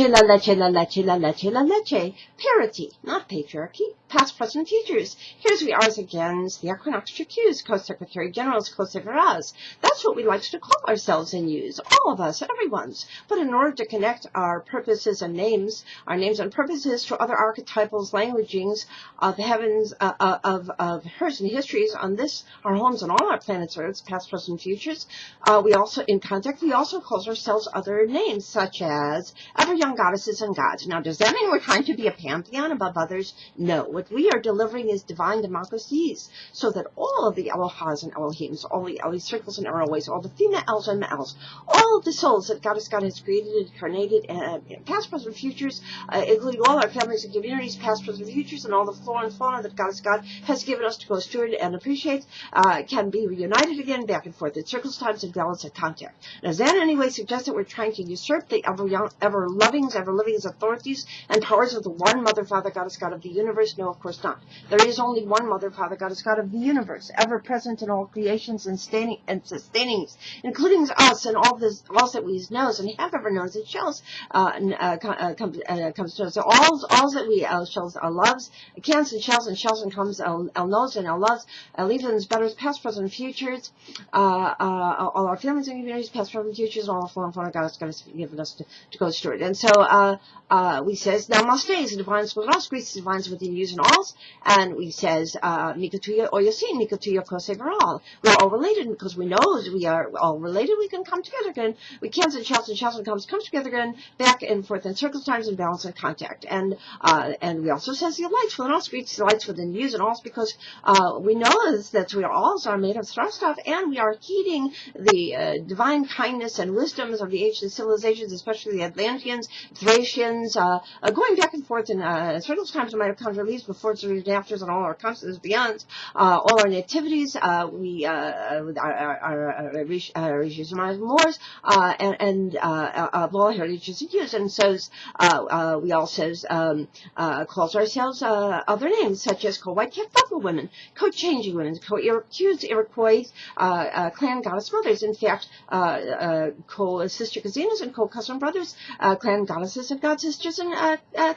LALECHELALECHE. Parity, not patriarchy. Past, present, futures. Here's we are again, the Equinoxtrueqsz, Co-Secretary General's COCHRISTTSZ. That's what we like to call ourselves and use, all of us, everyone's. But in order to connect our purposes and names, our names and purposes to other archetypals, languagings of heavens, of hers and histories on this, our homes on all our planets, Earths, past, present, futures. We also, in contact, we also call ourselves other names, such as ever young goddesses and gods. Now, does that mean we're trying to be a pantheon above others? No. What we are delivering is divine democracies, so that all of the Elohas and Elohims, all the Eli circles and arrowways, all the female elves and males, all of the souls that Goddess God has created, incarnated, past, present, futures, including all our families and communities, past, present, futures, and all the flora and fauna that Goddess God has given us to go steward and appreciate, can be reunited again, back and forth in circles, times, and balance and contact. Does that in any way suggest that we're trying to usurp the ever-living authorities and powers of the one Mother, Father, Goddess God of the universe? No, of course not. There is only one Mother, Father, Goddess God of the universe, ever present in all creations and sustaining, including us and all that we knows and have ever known and shells comes to us. So all that we shells loves, cans and shells and comes knows and loves, leaves betters, past, present, futures, all our families and communities, past, present, futures, all the flora and fauna Goddess God has given us to go steward. And so we says namaste, the divine split us, Greece, the divines within yous and alls, and we says Mikatuya Oyasin, Mikatuya Koseveral. We're all related, because we know as we are all related, we can come together again. We can and shells and comes together again, back and forth in circles, times, and balance and contact. And we also says the lights within us, Greece, the lights within yous and alls, because we know that we are alls are made of stuff, and we are heeding the divine kindness and wisdoms of the ancient civilizations, especially the Atlanteans, Thracians, going back and forth in circles, times, and mitochondrial leaves, before, during, and afters, and all our consonants beyond, all our nativities, we our Rishis and Moors, and all heritages and use. And so we also calls ourselves other names, such as co-white cat buffalo women, co-changing women, co-Iroquois, clan goddess mothers. In fact, co-sister Kazinas and co-cousin brothers, clan goddesses and god sisters and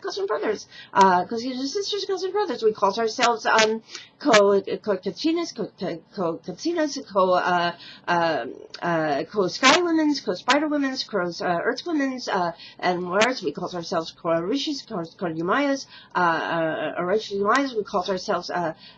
cousin brothers, sisters, cousin brothers. We call ourselves co-Katsinas, co-Sky Women's, co-Spider Women's, co-Earth Women's, and Mars. We call ourselves co-Rishis, co-Yumayas, we call ourselves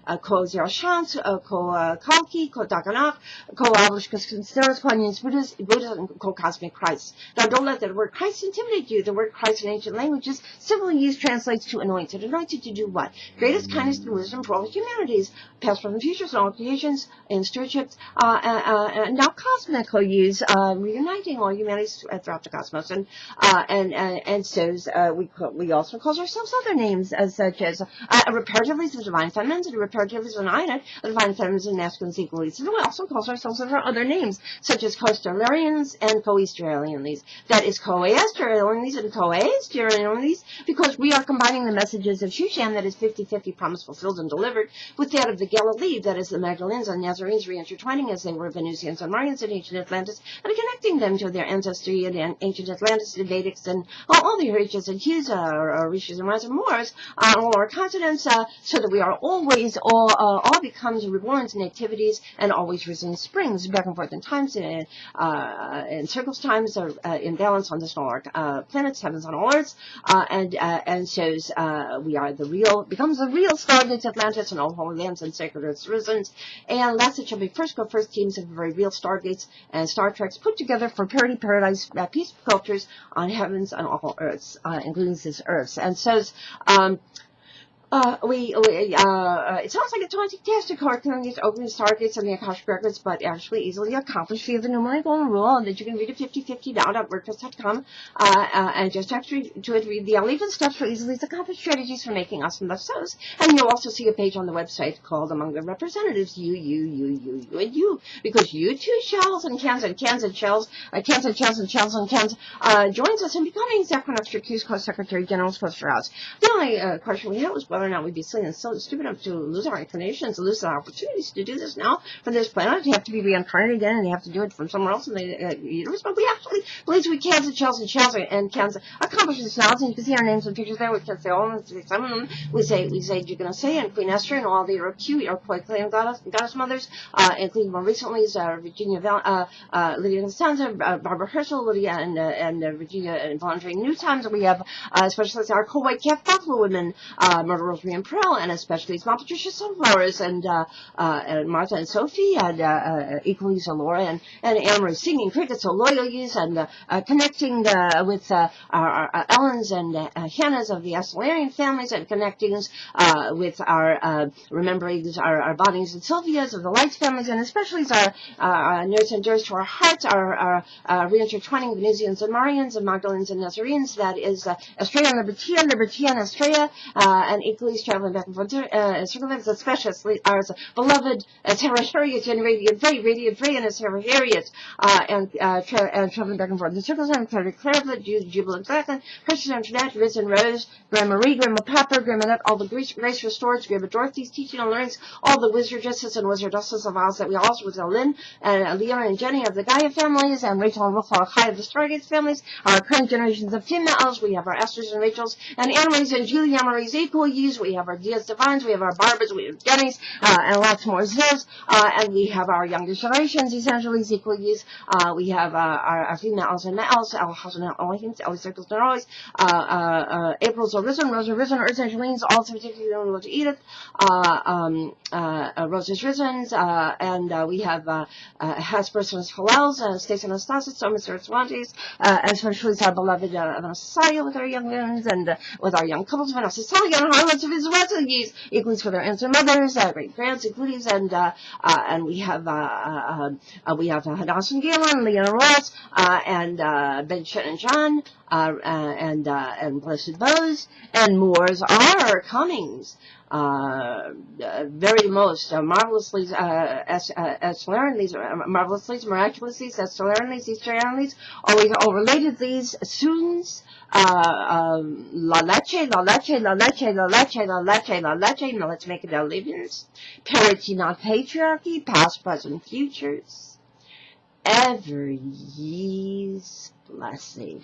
co-Zerashans, co-Kalki, co-Daganach, co-Avishkas, Buddhas, and co-Couszmic Chrisztsz. Now, don't let the word Christ intimidate you. The word Christ in ancient languages, simply used, translates to anointed. Anointed to do what? Greatest kindness and wisdom for all humanities, past, present, futures, and all creations, and stewardships. Now cosmic use, reuniting all humanities throughout the cosmos. And so we also call ourselves other names, such as reparatively the divine feminines, and reparatively the nine, the divine feminines and masculines equally. So we also call ourselves other names, such as co-Stellarians and co-Easteralians. That is co-Easteralians and co-Easteralians, because we are combining the messages of Shushan, that is 50-50 promise fulfilled and delivered, with that of the Galilee, that is the Magdalenes and Nazarenes reintertwining as they were Venusians and Mayans in ancient Atlantis, and connecting them to their ancestry in ancient Atlantis, the Vedics, and all the heritages and hues, Rishis and Mars and Moors, on all our continents, so that we are always all becomes reborns and nativities, and always risen springs, back and forth in times, in circles, times, in balance on this all our planets, heavens on all earths, and shows we are becomes the real stargates Atlantis and all holy lands and sacred earth's risens. And last it shall be first teams of very real stargates and Star Treks put together for parity, paradise, peaceful cultures on heavens and all earths, including this earths. And so it sounds like a daunting task to calculate these open targets and the Akashic records, but actually easily accomplished via the numeric golden rule that you can read at 5050now.wordpress.com, and just after to it read the 11 steps for easily accomplished strategies for making awesome bestsellers. And you'll also see a page on the website called Among the Representatives, you, and you, because you too shells and cans and shells, cans and shells and shells and cans, joins us in becoming the Equinoxtrueqsz Co-Secretary General's COCHRISTTSZ. The only question we had was, well, whether or not we'd be silly and so stupid enough to lose our inclinations, lose our opportunities to do this now from this planet. You have to be reincarnated again, and you have to do it from somewhere else in the universe. But we actually believe we can and can accomplish this now. And you can see our names and pictures there. We can say all of them. Some of them we say Jugonosea and Queen Esther and all the Iroquois clan goddess mothers, including more recently is Virginia Lydia Costanza, Barbara Herschel, Lydia and Virginia and Voluntary New Times. We have especially our co-white calf buffalo women, Myrtle Rosemary and Pearl, and especially small Patricia Sunflowers and Martha and Sophie and equally so Laura and Anne-Marie singing crickets, so loyal use and connecting with our Ellens and Hannahs of the Estelarian families and connecting with our remembering our Bonnings and Sylvias of the Lights families, and especially our nears and dears to our hearts, our reintertwining Venusians and Marians and Magdalens and Nazarenes. That is Estrella and Libertia and Estrella, and equally traveling back and forth, circumvents, especially our beloved Harriet and Radiant Ray and Harriet, and traveling back and forth. The circles and Clarabella, Jubilant Jacqueline, Christian Antoinette, Risen Rose, Grandma Marie, Grandma Pepper, Grandma Nut, all the grace restored, Grandma Dorothy's teaching and learnings, all the wizardesses and wizardesses of Oz that we also with Lynn and Leon and Jenny of the Gaia families, and Rachel and Wolf High of the Stargates families, our current generations of Tim Elves. We have our Esthers and Rachels and Anne-Marie's and Julia Marie's equal use. We have our Diaz Divines, we have our Barbas, we have Jenny's, and lots more Zills, and we have our younger generations, essentially equal use. We have our female elves and males, always circles and always, April's Arisen, Rose Arisen, Earth Angeline's, also particularly known to Edith, Rose's Risens, and we have Hesperus and Hillels, Stacy and Anastasis, Thomas and Swantes, and especially our beloved Anastasia with our young ones, and with our young couples of Anastasia and harlots of his Wesley's, equals for their aunts and mothers, great grands, including, and we have Hadassah and Galen, Leon Ross, and Ben Shen and John, and Blessed Bows, and Moors are Comingsz. Very most marvelously marvelously, miraculously, Easterlandly, always all related these Soons, La Leche, now let's make it ELLEVENSZ, Parity not Patriarchy, Past, Present, Futures, every ye's blessing.